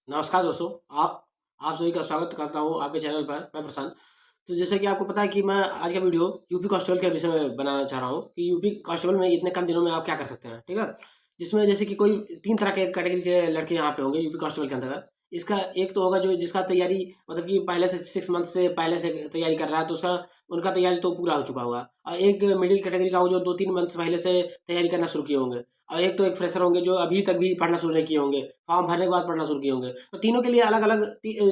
नमस्कार दोस्तों। आप सभी का स्वागत करता हूँ आपके चैनल पर। मैं प्रशांत। तो जैसे कि आपको पता है कि मैं आज का वीडियो यूपी कांस्टेबल के विषय में बनाना चाह रहा हूँ कि यूपी कांस्टेबल में इतने कम दिनों में आप क्या कर सकते हैं, ठीक है। जिसमें जैसे कि कोई 3 तरह के कैटेगरी के लड़के यहाँ पे होंगे यूपी कांस्टेबल के अंतर्गत। इसका एक तो होगा जो जिसका तैयारी मतलब कि पहले से 6 मंथ से पहले से तैयारी कर रहा है, तो उसका उनका तैयारी तो पूरा हो चुका होगा। और एक मिडिल कैटेगरी का हो जो 2-3 मंथ पहले से तैयारी करना शुरू किए होंगे। और एक तो एक फ्रेशर होंगे जो अभी तक भी पढ़ना शुरू नहीं किए होंगे, फॉर्म भरने के बाद पढ़ना शुरू किए होंगे। तो तीनों के लिए अलग अलग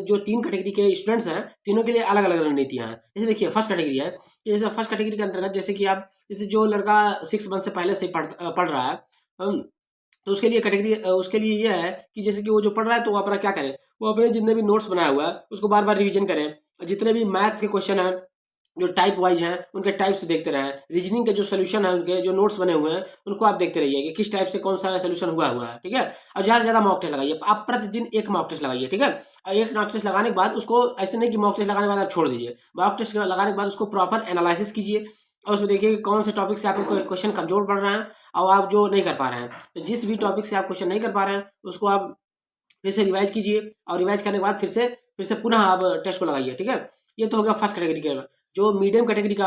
जो 3 कैटेगरी के स्टूडेंट्स हैं, तीनों के लिए अलग अलग रणनीतियाँ हैं। जैसे देखिए फर्स्ट कैटेगरी है, जैसे फर्स्ट कैटेगरी के अंतर्गत जैसे कि आप जैसे जो लड़का 6 मंथ से पहले से पढ़ रहा है, हम तो उसके लिए कैटेगरी उसके लिए ये है कि जैसे कि वो जो पढ़ रहा है तो वो अपना क्या करे, वो अपने जितने भी नोट्स बनाया हुआ है उसको बार बार रिवीजन करे। जितने भी मैथ्स के क्वेश्चन हैं जो टाइप वाइज हैं उनके टाइप्स देखते रहें। रीजनिंग के जो सोल्यूशन है उनके जो नोट्स बने हुए हैं उनको आप देखते रहिए कि किस टाइप से कौन सा सोल्यूशन हुआ है, ठीक है। और ज़्यादा से ज़्यादा मॉक टेस्ट लगाइए। आप प्रतिदिन एक मॉक टेस्ट लगाइए, ठीक है। और एक मॉक टेस्ट लगाने के बाद उसको ऐसे नहीं कि मॉक टेस्ट लगाने के बाद आप छोड़ दीजिए। मॉक टेस्ट लगाने के बाद उसको प्रॉपर एनालिसिस कीजिए और उसमें देखिए कि कौन से टॉपिक से आपके क्वेश्चन कमजोर पड़ रहे हैं और आप जो नहीं कर पा रहे हैं। तो जिस भी टॉपिक से आप क्वेश्चन नहीं कर पा रहे हैं उसको आप फिर से रिवाइज कीजिए और रिवाइज करने के बाद फिर से पुनः आप टेस्ट को लगाइए, ठीक है। ये तो हो गया फर्स्ट कैटेगरी के। जो मीडियम कैटेगरी का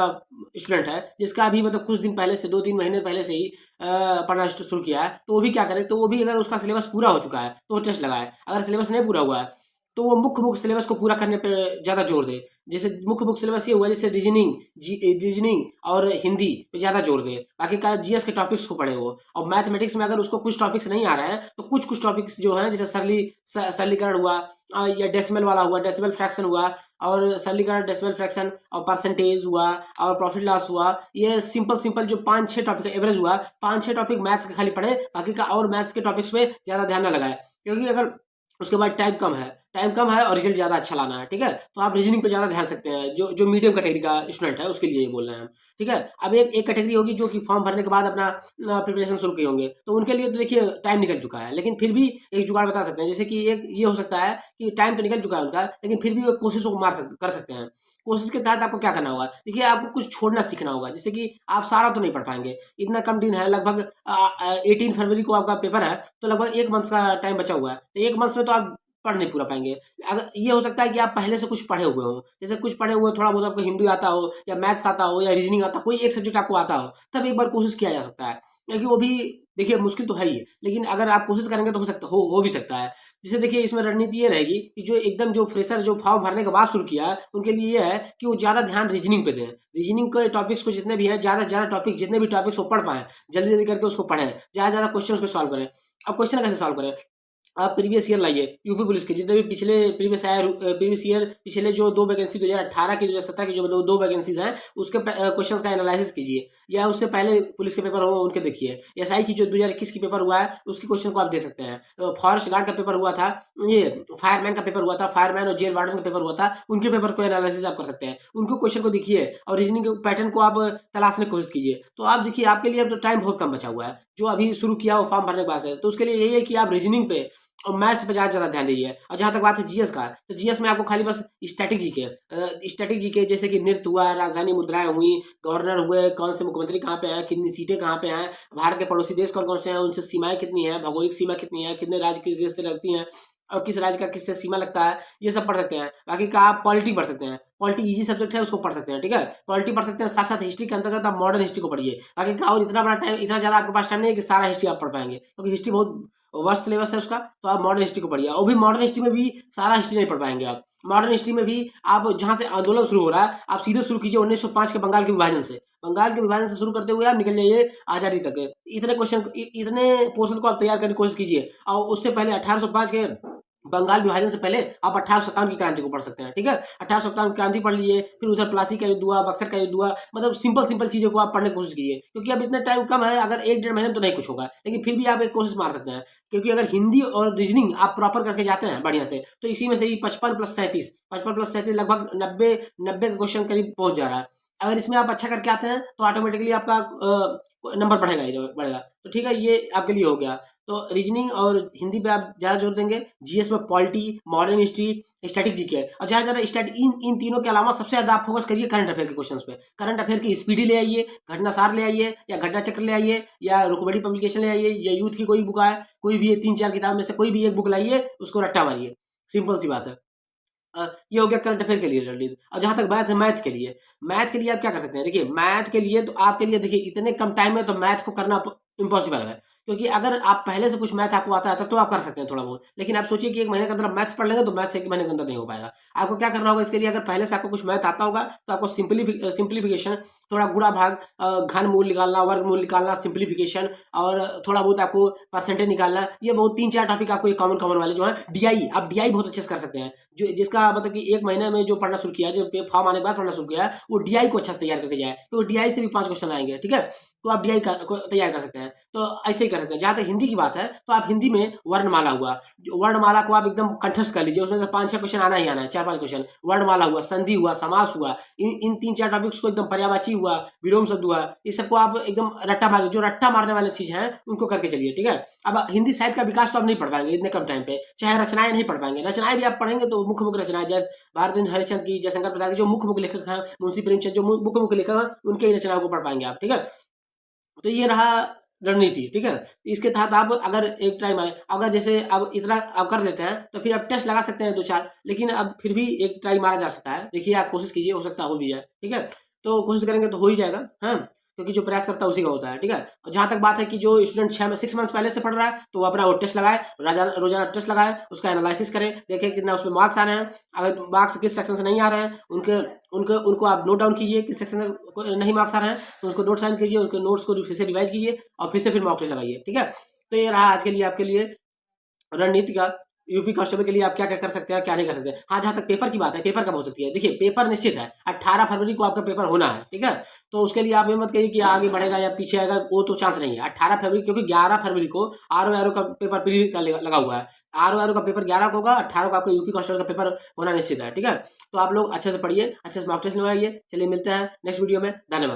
स्टूडेंट है जिसका अभी मतलब कुछ दिन पहले से 2-3 महीने पहले से ही पढ़ना शुरू किया है, तो वो भी क्या करे, तो वो भी अगर उसका सिलेबस पूरा हो चुका है तो वो टेस्ट लगाए। अगर सिलेबस नहीं पूरा हुआ है तो वो मुख्य मुख्य सिलेबस को पूरा करने पे ज़्यादा जोर दे। जैसे मुख्य मुख्य सिलेबस ये हुआ जैसे रीजनिंग और हिंदी पे ज़्यादा जोर दे। बाकी का जीएस के टॉपिक्स को पढ़े वो। और मैथमेटिक्स में अगर उसको कुछ टॉपिक्स नहीं आ रहे हैं तो कुछ कुछ टॉपिक्स जो हैं जैसे सरलीकरण हुआ, या डेसिमल वाला हुआ, डेसिमल फ्रैक्शन हुआ, और सरलीकरण डेसिमल फ्रैक्शन और परसेंटेज हुआ और प्रॉफिट लॉस हुआ। ये सिंपल सिंपल जो 5-6 टॉपिक एवरेज हुआ, 5-6 टॉपिक मैथ्स के खाली पढ़े, बाकी का और मैथ्स के टॉपिक्स पे ज़्यादा ध्यान ना लगाए। क्योंकि अगर उसके बाद टाइम कम है और रिजल्ट ज़्यादा अच्छा लाना है, ठीक है। तो आप रीजनिंग पे ज़्यादा ध्यान सकते हैं। जो मीडियम कैटेगरी का स्टूडेंट है उसके लिए ये बोल रहे हैं हम, ठीक है। अब एक एक कैटेगरी होगी जो कि फॉर्म भरने के बाद अपना प्रिपरेशन शुरू किए होंगे, तो उनके लिए तो देखिए टाइम निकल चुका है, लेकिन फिर भी एक जुगाड़ बता सकते हैं। जैसे कि एक ये हो सकता है कि टाइम तो निकल चुका है उनका, लेकिन फिर भी वो कोशिशों को कर सकते हैं। कोशिश के तहत आपको क्या करना होगा, देखिए आपको कुछ छोड़ना सीखना होगा। जैसे कि आप सारा तो नहीं पढ़ पाएंगे, इतना कम दिन है, लगभग 18 फरवरी को आपका पेपर है, तो लगभग एक मंथ का टाइम बचा हुआ है। तो एक मंथ में तो आप पढ़ नहीं पूरा पाएंगे। अगर ये हो सकता है कि आप पहले से कुछ पढ़े हुए हो, जैसे कुछ पढ़े हुए थोड़ा बहुत आपको हिंदी आता हो या मैथ्स आता हो या रीजनिंग आता हो, कोई एक सब्जेक्ट आपको आता हो, तब एक बार कोशिश किया जा सकता है। क्योंकि वो भी देखिए मुश्किल तो है ही है, लेकिन अगर आप कोशिश करेंगे तो हो भी सकता है। जैसे देखिए इसमें रणनीति ये रहेगी कि जो फ्रेशर जो फॉर्म भरने के बाद शुरू किया है उनके लिए ये है कि वो ज़्यादा ध्यान रीजनिंग पे दें। रीजनिंग के टॉपिक्स को जितने भी है ज़्यादा से ज़्यादा टॉपिक जितने भी टॉपिक्स वो पढ़ पाएँ, जल्दी जल्दी करके उसको पढ़ें, ज़्यादा से ज़्यादा क्वेश्चन उसको सॉल्व करें। अब क्वेश्चन कैसे सॉल्व करें, आप प्रीवियस ईयर लाइए यूपी पुलिस के जितने भी पिछले प्रीवियस ईयर पिछले जो 2 वैकेंसी 2018 की 2017 की जो 2 वैकेंसीज हैं उसके क्वेश्चंस का एनालिसिस कीजिए, या उससे पहले पुलिस के पेपर हो उनके देखिए। एसआई की जो 2021 की पेपर हुआ है उसके क्वेश्चन को आप देख सकते हैं। फॉरेस्ट गार्ड का पेपर हुआ था, ये फायरमैन का पेपर हुआ था, फायरमैन और जेल वार्डन का पेपर हुआ था, उनके पेपर को एनालिसिस आप कर सकते हैं। उनको क्वेश्चन को देखिए और रीजनिंग के पैटर्न को आप तलाशने की कोशिश कीजिए। तो आप देखिए आपके लिए अब तो टाइम बहुत कम बचा हुआ है, जो अभी शुरू किया हो फॉर्म भरने के बाद से, तो उसके लिए यही है कि आप रीजनिंग पे और मैथ्स पे ज़्यादा ध्यान दीजिए। और जहाँ तक बात है जीएस का, तो जीएस में आपको खाली बस स्टैटिक जीके जैसे कि नृत्य हुआ, राजधानी मुद्राएं हुई, गवर्नर हुए, कौन से मुख्यमंत्री कहाँ पे हैं, कितनी सीटें कहाँ पे हैं, भारत के पड़ोसी देश कौन कौन से हैं, उनसे सीमाएं कितनी हैं, भौगोलिक सीमा कितनी है, कितने राज्य किस देश से लगती हैं और किस राज्य का किससे सीमा लगता है, ये सब पढ़ सकते हैं। बाकी का आप पॉलिटी पढ़ सकते हैं, पॉलिटी इजी सब्जेक्ट है उसको पढ़ सकते हैं, ठीक है। पॉलिटी पढ़ सकते हैं, साथ साथ हिस्ट्री के अंतर्गत आप मॉडर्न हिस्ट्री को पढ़िए। बाकी का और इतना बड़ा टाइम, इतना ज़्यादा आपके पास टाइम नहीं है कि सारा हिस्ट्री आप पढ़ पाएंगे, क्योंकि हिस्ट्री बहुत वर्स्ट सिलेबस है उसका। तो आप मॉडर्न हिस्ट्री को पढ़िए, और भी मॉडर्न हिस्ट्री में भी सारा हिस्ट्री नहीं पढ़ पाएंगे आप। मॉडर्न हिस्ट्री में भी आप जहाँ से आंदोलन शुरू हो रहा है आप सीधे शुरू कीजिए 1905 के बंगाल के विभाजन से। बंगाल के विभाजन से शुरू करते हुए आप निकल जाइए आज़ादी तक। इतने पोर्शन को आप तैयार करने की कोशिश कीजिए। और उससे पहले 1805 के बंगाल विभाजन से पहले आप 1857 की क्रांति को पढ़ सकते हैं, ठीक है। 1857 की क्रांति पढ़ लीजिए, फिर उधर प्लासी का युद्ध हुआ, बक्सर का युद्ध हुआ। मतलब सिंपल सिंपल चीज़ों को आप पढ़ने की कोशिश कीजिए, क्योंकि अब इतना टाइम कम है। अगर 1-1.5 महीने में तो नहीं कुछ होगा, लेकिन फिर भी आप एक कोशिश मार सकते हैं। क्योंकि अगर हिंदी और रीजनिंग आप प्रॉपर करके जाते हैं बढ़िया से, तो इसी में से ही 55+37 लगभग 90 के क्वेश्चन करीब पहुंच जा रहा है। अगर इसमें आप अच्छा करके आते हैं तो ऑटोमेटिकली आपका नंबर बढ़ेगा ही बढ़ेगा। तो ठीक है, ये आपके लिए हो गया। तो रीजनिंग और हिंदी पे आप ज़्यादा जोर देंगे। जीएस में polity, modern history, static GK और ज़्यादा ज़्यादा स्टैट इन तीनों के अलावा सबसे ज़्यादा आप फोकस करिए करंट अफेयर के क्वेश्चंस पे। करंट अफेयर की स्पीडी ले आइए, घटनासार ले आइए, या घटना चक्र ले आइए, या रुकमणी पब्लिकेशन ले आइए, या यूथ की कोई बुक है, कोई भी 3-4 किताब में से कोई भी एक बुक लाइए, उसको रट्टा मारिए। सिंपल सी बात है। ये हो गया करंट अफेयर के लिए रणनीति। और जहाँ तक बात है मैथ के लिए, मैथ के लिए आप क्या कर सकते हैं? देखिए मैथ के लिए तो आपके लिए देखिए इतने कम टाइम में तो मैथ को करना इम्पॉसिबल है, क्योंकि अगर आप पहले से कुछ मैथ आपको आता है तब तो आप कर सकते हैं थोड़ा बहुत, लेकिन आप सोचिए कि 1 महीने के अंदर मैथ्स पढ़ लेंगे तो मैथ्स 1 महीने के अंदर नहीं हो पाएगा। आपको क्या करना होगा इसके लिए? अगर पहले से आपको कुछ मैथ आता होगा तो आपको सिंप्लीफिकेशन, थोड़ा गुणा भाग, घन मूल निकालना, वर्ग मूल निकालना, सिंप्लीफिकेशन और थोड़ा बहुत आपको परसेंटेज निकालना, ये बहुत 3-4 टॉपिक आपको ये कॉमन कॉमन वाले जो है। डीआई, आप डीआई बहुत अच्छे से कर सकते हैं। जो जिसका मतलब कि 1 महीने में जो पढ़ना शुरू किया, जो फॉर्म आने के बाद पढ़ना शुरू किया है, वो डीआई को अच्छा से तैयार करके जाए, तो डीआई से भी 5 क्वेश्चन आएंगे, ठीक है। तो आप डीआई को तैयार कर सकते हैं, तो ऐसे ही कर सकते हैं। जहाँ तक हिंदी की बात है तो आप हिंदी में वर्णमाला हुआ, जो वर्णमाला को आप एकदम कंठस्थ कर लीजिए, उसमें से 5-6 क्वेश्चन आना ही आना है, 4-5 क्वेश्चन। वर्णमाला हुआ, संधि हुआ, समास हुआ, इन 3-4 टॉपिक्स को एकदम, पर्यायवाची हुआ, विलोम शब्द हुआ, ये सबको आप एकदम रट्टा मार, जो रट्टा मारने वाली चीज है उनको करके चलिए, ठीक है। अब हिंदी साहित्य का विकास तो आप नहीं पढ़ पाएंगे इतने कम टाइम पे, चाहे रचनाएं नहीं पढ़ पाएंगे। रचनाएं भी आप पढ़ेंगे तो मुख्य मुख्य रचनाएं, जैसे भारतेंद्र हरिश्चंद्र की, जयशंकर प्रसाद की, जो मुख्य मुख्य लेखक हैं, मुंशी प्रेमचंद, जो मुख्य मुख्य लेखक हैं, उनके ही रचनाओं को पढ़ पाएंगे आप, ठीक है। तो ये रहा रणनीति, ठीक है। इसके तहत आप अगर एक ट्राई मारें, अगर जैसे अब इतना आप कर लेते हैं तो फिर आप टेस्ट लगा सकते हैं 2-4, लेकिन अब फिर भी एक ट्राई मारा जा सकता है। देखिए आप कोशिश कीजिए, हो सकता हो भी जाए, ठीक है। तो कोशिश करेंगे तो हो ही जाएगा, हाँ, क्योंकि जो प्रयास करता है उसी का होता है, ठीक है। और जहाँ तक बात है कि जो स्टूडेंट 6 मंथ्स पहले से पढ़ रहा है तो वो अपना वो टेस्ट लगाए, रोजाना टेस्ट लगाए, उसका एनालिसिस करें, देखें कितना उसमें मार्क्स आ रहे हैं। अगर मार्क्स किस सेक्शन से नहीं आ रहे हैं उनके उनको उनको आप नोट डाउन कीजिए, किस सेक्शन से नहीं मार्क्स आ रहे हैं तो उसको नोट साइन कीजिए, उसके नोट्स को फिर से रिवाइज कीजिए और फिर से फिर मॉक टेस्ट लगाइए, ठीक है। तो ये रहा आज के लिए आपके लिए रणनीति का, यूपी कांस्टेबल के लिए आप क्या क्या कर सकते हैं, क्या नहीं कर सकते। हाँ, जहाँ तक पेपर की बात है, पेपर कब हो सकती है? देखिए पेपर निश्चित है, 18 फरवरी को आपका पेपर होना है, ठीक है। तो उसके लिए आप ये मत कहिए कि आगे बढ़ेगा या पीछे आएगा, वो तो चांस नहीं है। 18 फरवरी, क्योंकि 11 फरवरी को आर का पेपर प्री का लगा हुआ है। आर का पेपर 11 को होगा, 18 को आपका यूपी कांस्टेबल का पेपर होना निश्चित है, ठीक है। तो आप लोग अच्छे से पढ़िए, अच्छे से मॉक टेस्ट लगाइए। चलिए मिलते हैं नेक्स्ट वीडियो में, धन्यवाद।